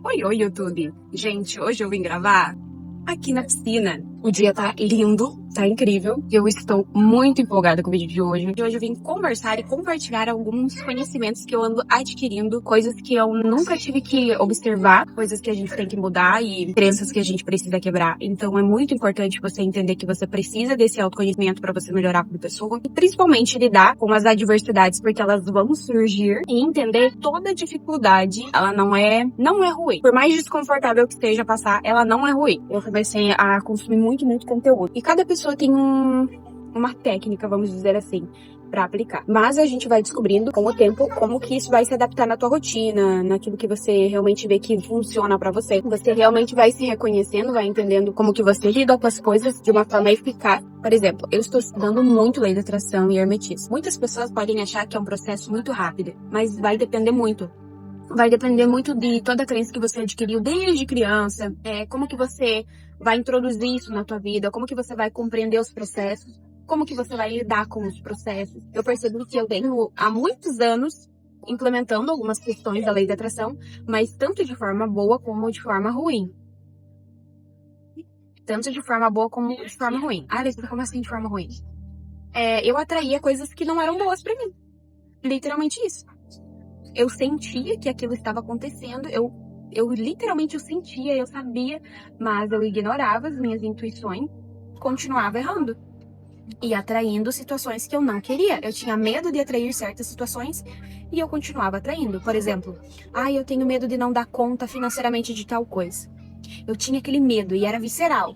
Oi, oi, YouTube. Gente, hoje eu vim gravar aqui na piscina. O dia tá lindo, tá incrível. E eu estou muito empolgada com o vídeo de hoje. E hoje eu vim conversar e compartilhar alguns conhecimentos que eu ando adquirindo, coisas que eu nunca tive que observar, coisas que a gente tem que mudar e crenças que a gente precisa quebrar. Então é muito importante você entender que você precisa desse autoconhecimento para você melhorar como pessoa e principalmente lidar com as adversidades, porque elas vão surgir, e entender toda dificuldade, ela não é ruim. Por mais desconfortável que esteja passar, ela não é ruim. Eu comecei a consumir muito conteúdo. E cada pessoa tem uma técnica, vamos dizer assim, pra aplicar. Mas a gente vai descobrindo com o tempo como que isso vai se adaptar na tua rotina, naquilo que você realmente vê que funciona pra você. Você realmente vai se reconhecendo, vai entendendo como que você lida com as coisas de uma forma eficaz. Por exemplo, eu estou estudando muito lei da atração e hermetismo. Muitas pessoas podem achar que é um processo muito rápido, mas vai depender muito. Vai depender muito de toda a crença que você adquiriu desde criança, como que você vai introduzir isso na tua vida, como que você vai compreender os processos, como que você vai lidar com os processos. Eu percebi que eu venho há muitos anos implementando algumas questões da lei da atração, mas tanto de forma boa como de forma ruim. Tanto de forma boa como de forma ruim. Ah, Alessandra, como assim de forma ruim? Eu atraía coisas que não eram boas pra mim. Literalmente isso. Eu sentia que aquilo estava acontecendo, eu literalmente sentia, eu sabia, mas eu ignorava as minhas intuições, continuava errando e atraindo situações que eu não queria. Eu tinha medo de atrair certas situações e eu continuava atraindo. Por exemplo, eu tenho medo de não dar conta financeiramente de tal coisa. Eu tinha aquele medo e era visceral.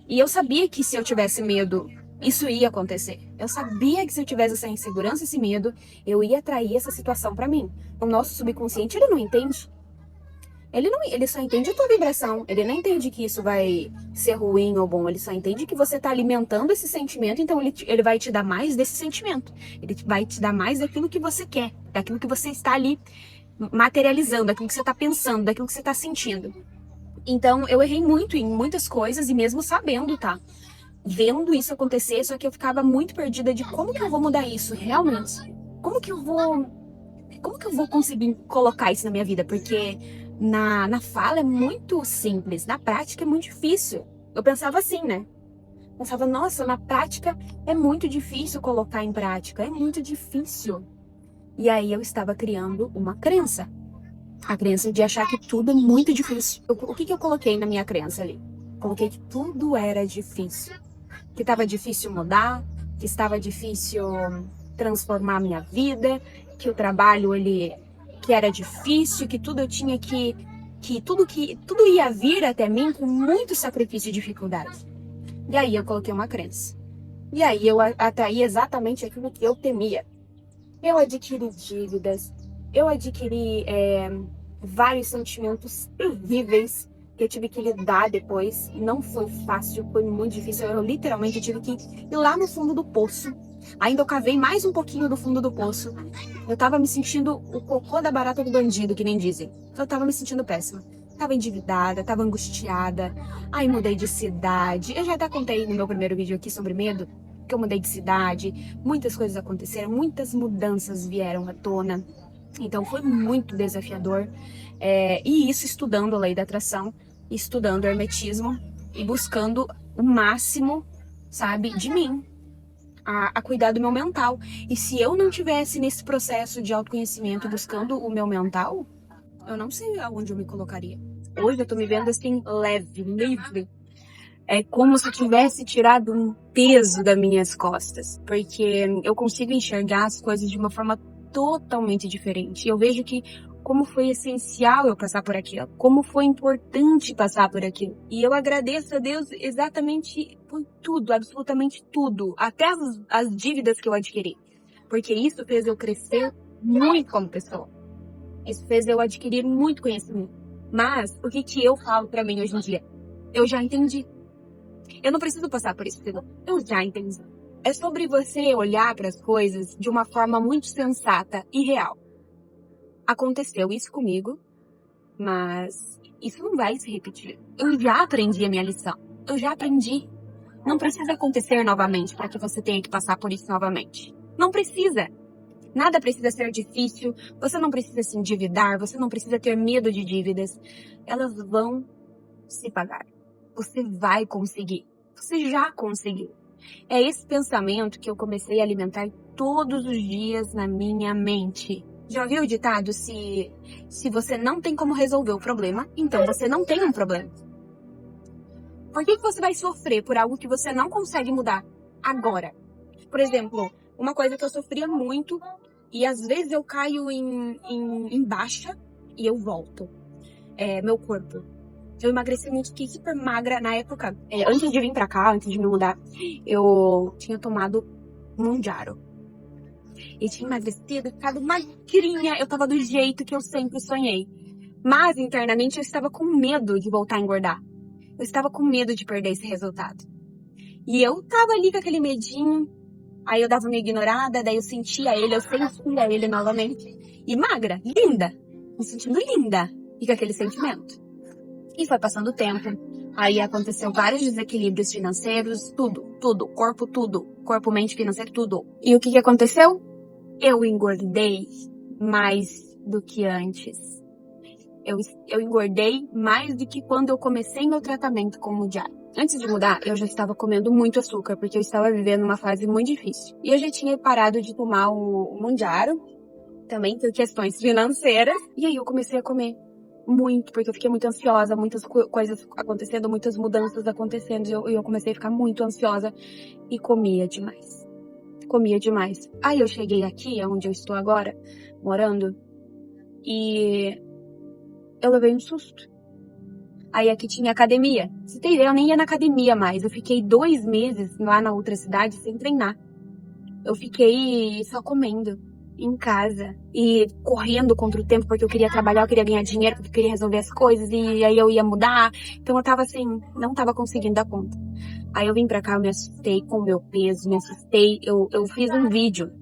E eu sabia que se eu tivesse medo, isso ia acontecer. Eu sabia que se eu tivesse essa insegurança, esse medo, eu ia atrair essa situação pra mim. O nosso subconsciente, ele não entende. Ele só entende a tua vibração. Ele não entende que isso vai ser ruim ou bom. Ele só entende que você tá alimentando esse sentimento, então ele vai te dar mais desse sentimento. Ele vai te dar mais daquilo que você quer, daquilo que você está ali materializando, daquilo que você tá pensando, daquilo que você tá sentindo. Então, eu errei muito em muitas coisas e mesmo sabendo, tá? Vendo isso acontecer, só que eu ficava muito perdida de como que eu vou mudar isso realmente. Como que eu vou conseguir colocar isso na minha vida? Porque na fala é muito simples, na prática é muito difícil. Eu pensava assim, né? Pensava, nossa, na prática é muito difícil colocar em prática, é muito difícil. E aí eu estava criando uma crença. A crença de achar que tudo é muito difícil. O que eu coloquei na minha crença ali? Coloquei que tudo era difícil. Que estava difícil mudar, que estava difícil transformar a minha vida, que o trabalho que era difícil, que tudo eu tinha que tudo ia vir até mim com muito sacrifício e dificuldade. E aí eu coloquei uma crença. E aí eu atraí exatamente aquilo que eu temia. Eu adquiri dívidas, eu adquiri vários sentimentos terríveis que eu tive que lidar depois. Não foi fácil, foi muito difícil. Eu literalmente tive que ir lá no fundo do poço. Ainda eu cavei mais um pouquinho do fundo do poço. Eu tava me sentindo o cocô da barata do bandido, que nem dizem. Eu tava me sentindo péssima. Tava endividada, tava angustiada. Aí mudei de cidade. Eu já até contei no meu primeiro vídeo aqui sobre medo, que eu mudei de cidade. Muitas coisas aconteceram, muitas mudanças vieram à tona. Então foi muito desafiador. E isso estudando a lei da atração, estudando hermetismo e buscando o máximo, sabe, de mim. A cuidar do meu mental. E se eu não tivesse nesse processo de autoconhecimento buscando o meu mental, eu não sei aonde eu me colocaria. Hoje eu tô me vendo assim, leve, livre. É como se eu tivesse tirado um peso das minhas costas. Porque eu consigo enxergar as coisas de uma forma totalmente diferente. Eu vejo que como foi essencial eu passar por aquilo, como foi importante passar por aquilo. E eu agradeço a Deus exatamente por tudo, absolutamente tudo, até as dívidas que eu adquiri. Porque isso fez eu crescer muito como pessoa. Isso fez eu adquirir muito conhecimento. Mas o que eu falo pra mim hoje em dia? Eu já entendi. Eu não preciso passar por isso, eu já entendi. É sobre você olhar para as coisas de uma forma muito sensata e real. Aconteceu isso comigo, mas isso não vai se repetir. Eu já aprendi a minha lição. Eu já aprendi. Não precisa acontecer novamente para que você tenha que passar por isso novamente. Não precisa. Nada precisa ser difícil, você não precisa se endividar, você não precisa ter medo de dívidas. Elas vão se pagar. Você vai conseguir. Você já conseguiu. É esse pensamento que eu comecei a alimentar todos os dias na minha mente. Já ouviu o ditado? Se você não tem como resolver o problema, então você não tem um problema. Por que você vai sofrer por algo que você não consegue mudar agora? Por exemplo, uma coisa que eu sofria muito, e às vezes eu caio em baixa e eu volto. Meu corpo. Eu emagreci muito, fiquei super magra na época. Antes de vir pra cá, antes de me mudar, eu tinha tomado Mounjaro. E tinha emagrecido, ficado magrinha. Eu tava do jeito que eu sempre sonhei. Mas internamente eu estava com medo de voltar a engordar. Eu estava com medo de perder esse resultado. E eu tava ali com aquele medinho. Aí eu dava uma ignorada, daí eu sentia ele novamente. E magra, linda. Me sentindo linda. E com aquele sentimento. E foi passando o tempo. Aí aconteceu vários desequilíbrios financeiros, tudo. Corpo, mente, financeiro, tudo. E o que aconteceu? Eu engordei mais do que antes. Eu engordei mais do que quando eu comecei meu tratamento com o Mounjaro. Antes de mudar, eu já estava comendo muito açúcar, porque eu estava vivendo uma fase muito difícil. E eu já tinha parado de tomar o Mounjaro, também por questões financeiras. E aí eu comecei a comer muito, porque eu fiquei muito ansiosa, muitas coisas acontecendo, muitas mudanças acontecendo, e eu comecei a ficar muito ansiosa e comia demais. Aí eu cheguei aqui, onde eu estou agora, morando, e eu levei um susto. Aí aqui tinha academia. Você tem ideia, eu nem ia na academia mais. Eu fiquei 2 meses lá na outra cidade sem treinar. Eu fiquei só comendo em casa e correndo contra o tempo, porque eu queria trabalhar, eu queria ganhar dinheiro, porque eu queria resolver as coisas, e aí eu ia mudar. Então eu tava assim, não tava conseguindo dar conta. Aí eu vim pra cá, eu me assustei com o meu peso, eu fiz um vídeo.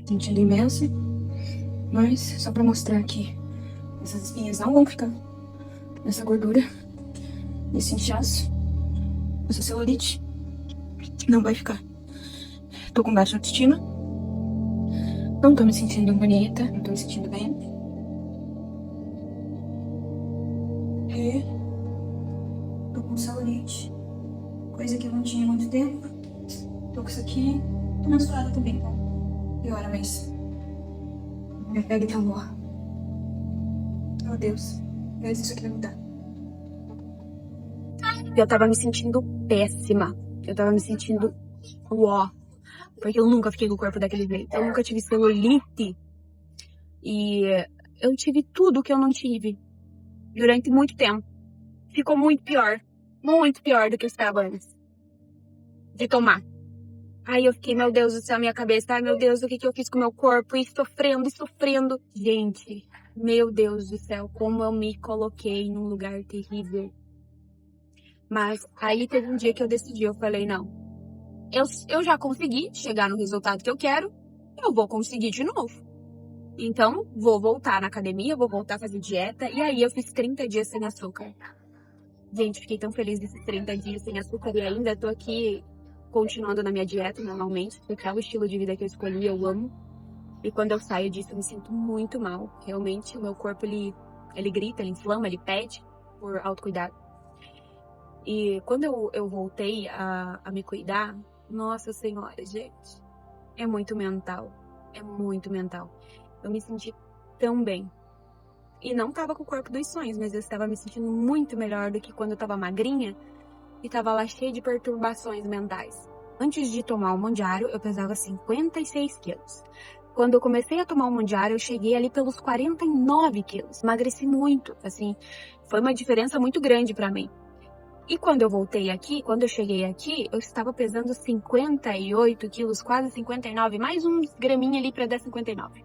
Sentindo imenso, mas só pra mostrar que essas espinhas não vão ficar, essa gordura, esse inchaço, essa celulite não vai ficar. Tô com baixa autoestima, não tô me sentindo bonita, não tô me sentindo bem. E tô com celulite, coisa que eu não tinha há muito tempo. Tô com isso aqui, tô menstruada também, tá? Piora, mas minha pele tá boa. Oh Deus, mas isso aqui vai mudar. Eu tava me sentindo péssima. Eu tava me sentindo uó. Porque eu nunca fiquei com o corpo daquele jeito. Eu nunca tive celulite. E eu tive tudo que eu não tive durante muito tempo. Ficou muito pior do que eu estava antes de tomar. Aí eu fiquei, meu Deus do céu, minha cabeça, ai meu Deus, o que eu fiz com o meu corpo? E sofrendo. Gente, meu Deus do céu, como eu me coloquei num lugar terrível. Mas aí teve um dia que eu decidi, eu falei, não, eu já consegui chegar no resultado que eu quero, eu vou conseguir de novo. Então, vou voltar na academia, vou voltar a fazer dieta, e aí eu fiz 30 dias sem açúcar. Gente, fiquei tão feliz desses 30 dias sem açúcar, e ainda tô aqui continuando na minha dieta normalmente, porque é o estilo de vida que eu escolhi, eu amo. E quando eu saio disso, eu me sinto muito mal. Realmente, o meu corpo, ele grita, ele inflama, ele pede por autocuidado. E quando eu voltei a me cuidar, nossa senhora, gente, é muito mental. Eu me senti tão bem. E não tava com o corpo dos sonhos, mas eu estava me sentindo muito melhor do que quando eu tava magrinha e tava lá cheia de perturbações mentais. Antes de tomar o Mounjaro, eu pesava 56 quilos. Quando eu comecei a tomar o Mounjaro, eu cheguei ali pelos 49 quilos. Emagreci muito, assim, foi uma diferença muito grande pra mim. E quando eu cheguei aqui, eu estava pesando 58 quilos, quase 59, mais uns graminha ali pra dar 59.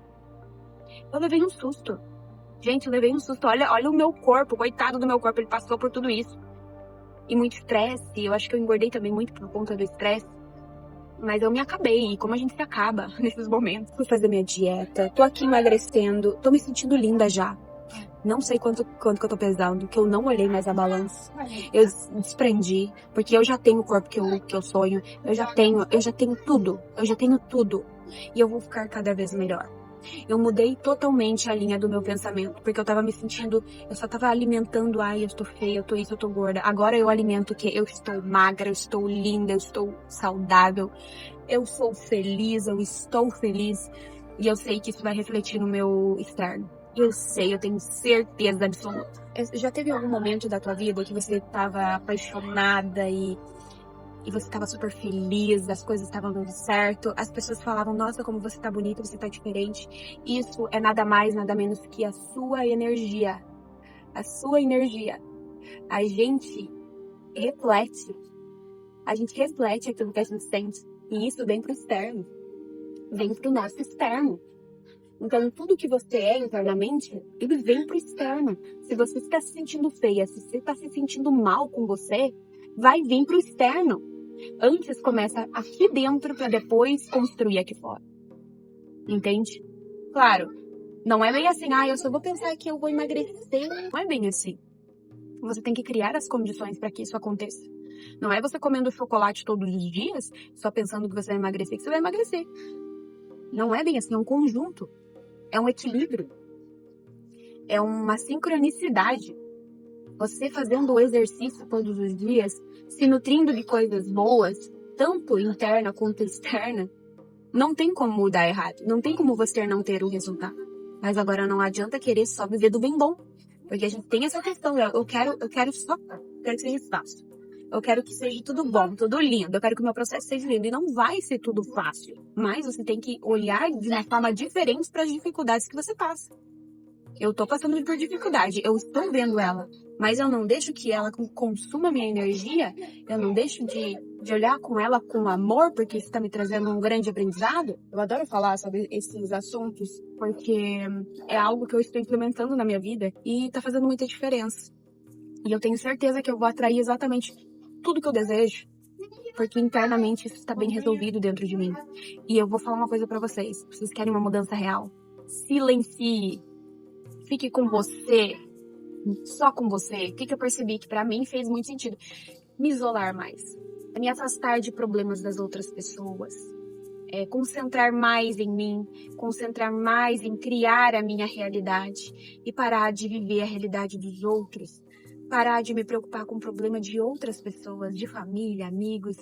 Eu levei um susto. Gente, eu levei um susto. Olha o meu corpo, coitado do meu corpo, ele passou por tudo isso. E muito estresse, eu acho que eu engordei também muito por conta do estresse. Mas eu me acabei, e como a gente se acaba nesses momentos. Fui fazer minha dieta, tô aqui emagrecendo, tô me sentindo linda já. Não sei quanto que eu tô pesando, que eu não olhei mais a balança. Eu desprendi, porque eu já tenho o corpo que eu sonho. Eu já tenho tudo. E eu vou ficar cada vez melhor. Eu mudei totalmente a linha do meu pensamento, porque eu tava me sentindo, eu só tava alimentando, ai, eu estou feia, eu tô isso, eu tô gorda. Agora eu alimento que eu estou magra, eu estou linda, eu estou saudável, eu sou feliz, eu estou feliz. E eu sei que isso vai refletir no meu externo. Eu sei, eu tenho certeza absoluta. Já teve algum momento da tua vida que você tava apaixonada e você estava super feliz, as coisas estavam dando certo, as pessoas falavam, nossa, como você tá bonita, você tá diferente. Isso é nada mais, nada menos que a sua energia. A sua energia. A gente reflete. A gente reflete aquilo que a gente sente. E isso vem pro externo. Vem pro nosso externo. Então, tudo que você é internamente, ele vem pro externo. Se você está se sentindo feia, se você está se sentindo mal com você, vai vir pro externo. Antes começa aqui dentro para depois construir aqui fora. Entende? Claro, não é bem assim, eu só vou pensar que eu vou emagrecer. Não é bem assim. Você tem que criar as condições para que isso aconteça. Não é você comendo chocolate todos os dias, só pensando que você vai emagrecer, que você vai emagrecer. Não é bem assim, é um conjunto. É um equilíbrio. É uma sincronicidade. Você fazendo o exercício todos os dias, se nutrindo de coisas boas, tanto interna quanto externa, não tem como mudar errado. Não tem como você não ter o resultado. Mas agora não adianta querer só viver do bem bom. Porque a gente tem essa questão, eu quero que seja fácil. Eu quero que seja tudo bom, tudo lindo. Eu quero que o meu processo seja lindo. E não vai ser tudo fácil. Mas você tem que olhar de uma forma diferente para as dificuldades que você passa. Eu tô passando por dificuldade, eu estou vendo ela, mas eu não deixo que ela consuma minha energia, eu não deixo de olhar com ela com amor, porque isso tá me trazendo um grande aprendizado. Eu adoro falar sobre esses assuntos, porque é algo que eu estou implementando na minha vida e tá fazendo muita diferença. E eu tenho certeza que eu vou atrair exatamente tudo que eu desejo, porque internamente isso está bem resolvido dentro de mim. E eu vou falar uma coisa pra vocês, se vocês querem uma mudança real, silencie. Fique com você, só com você. O que eu percebi que pra mim fez muito sentido? Me isolar mais, me afastar de problemas das outras pessoas, concentrar mais em mim, concentrar mais em criar a minha realidade e parar de viver a realidade dos outros, parar de me preocupar com o problema de outras pessoas, de família, amigos.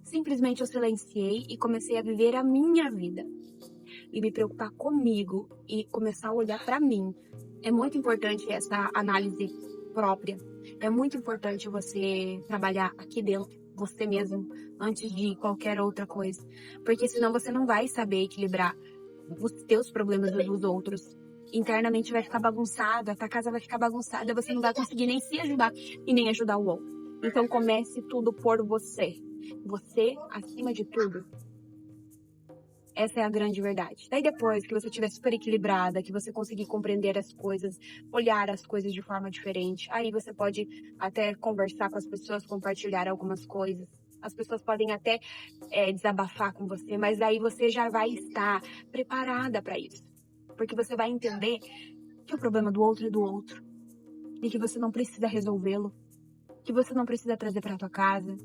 Simplesmente eu silenciei e comecei a viver a minha vida e me preocupar comigo e começar a olhar pra mim. É muito importante essa análise própria. É muito importante você trabalhar aqui dentro, você mesmo, antes de qualquer outra coisa. Porque senão você não vai saber equilibrar os teus problemas dos outros. Internamente vai ficar bagunçada, a tua casa vai ficar bagunçada, você não vai conseguir nem se ajudar e nem ajudar o outro. Então comece tudo por você. Você acima de tudo. Essa é a grande verdade. Daí depois que você estiver super equilibrada, que você conseguir compreender as coisas, olhar as coisas de forma diferente, aí você pode até conversar com as pessoas, compartilhar algumas coisas. As pessoas podem até desabafar com você, mas aí você já vai estar preparada para isso. Porque você vai entender que o problema do outro é do outro. E que você não precisa resolvê-lo. Que você não precisa trazer para tua casa.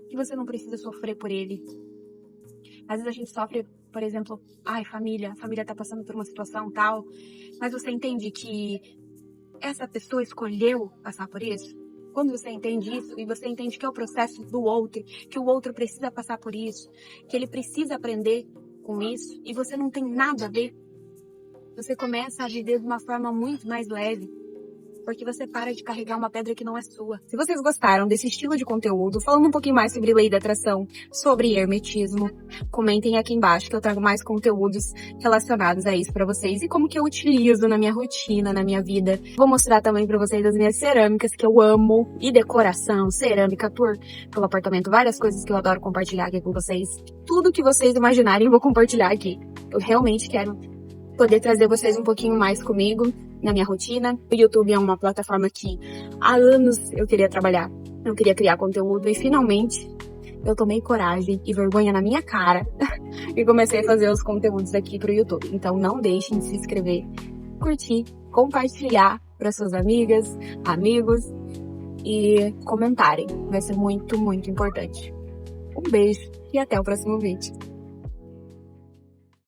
Que você não precisa sofrer por ele. Às vezes a gente sofre, por exemplo, a família tá passando por uma situação tal, mas você entende que essa pessoa escolheu passar por isso? Quando você entende isso e você entende que é o processo do outro, que o outro precisa passar por isso, que ele precisa aprender com isso e você não tem nada a ver, você começa a viver de uma forma muito mais leve. Porque você para de carregar uma pedra que não é sua. Se vocês gostaram desse estilo de conteúdo, falando um pouquinho mais sobre lei da atração, sobre hermetismo, comentem aqui embaixo que eu trago mais conteúdos relacionados a isso pra vocês e como que eu utilizo na minha rotina, na minha vida. Vou mostrar também pra vocês as minhas cerâmicas que eu amo e decoração, cerâmica, tour pelo apartamento, várias coisas que eu adoro compartilhar aqui com vocês. Tudo que vocês imaginarem eu vou compartilhar aqui. Eu realmente quero poder trazer vocês um pouquinho mais comigo na minha rotina. O YouTube é uma plataforma que há anos eu queria trabalhar, eu queria criar conteúdo e finalmente eu tomei coragem e vergonha na minha cara e comecei a fazer os conteúdos aqui pro YouTube. Então não deixem de se inscrever, curtir, compartilhar para suas amigas, amigos e comentarem. Vai ser muito, muito importante. Um beijo e até o próximo vídeo.